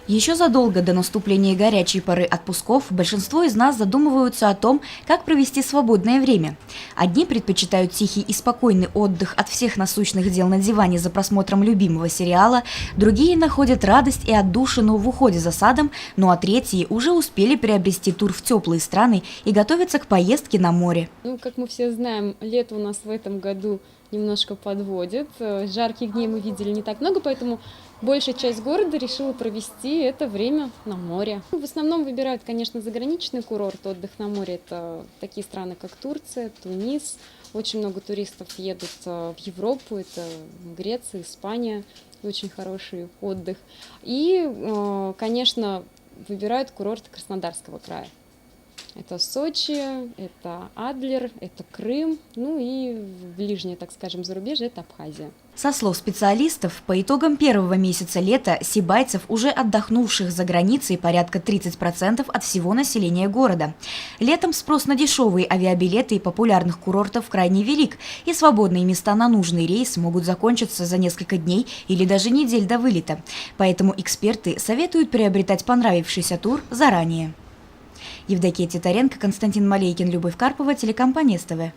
Еще задолго до наступления горячей поры отпусков большинство из нас задумываются о том, как провести свободное время. Одни предпочитают тихий и спокойный отдых от всех насущных дел на диване за просмотром любимого сериала, другие находят радость и отдушину в уходе за садом, ну а третьи уже успели приобрести тур в теплые страны и готовятся к поездке на море. Как мы все знаем, лето у нас в этом году немножко подводит. Жарких дней мы видели не так много, поэтому большая часть города решила провести это время на море. В основном выбирают, конечно, заграничный курорт, отдых на море. Это такие страны, как Турция, Тунис. Очень много туристов едут в Европу, это Греция, Испания. Очень хороший отдых. И, конечно, выбирают курорты Краснодарского края. Это Сочи, это Адлер, это Крым, ну и ближнее, так скажем, зарубежье – это Абхазия. Со слов специалистов, по итогам первого месяца лета сибайцев, уже отдохнувших за границей, порядка 30% от всего населения города. Летом спрос на дешевые авиабилеты и популярных курортов крайне велик, и свободные места на нужный рейс могут закончиться за несколько дней или даже недель до вылета. Поэтому эксперты советуют приобретать понравившийся тур заранее. Евдокия Титаренко, Константин Малейкин, Любовь Карпова, телекомпания СТВ.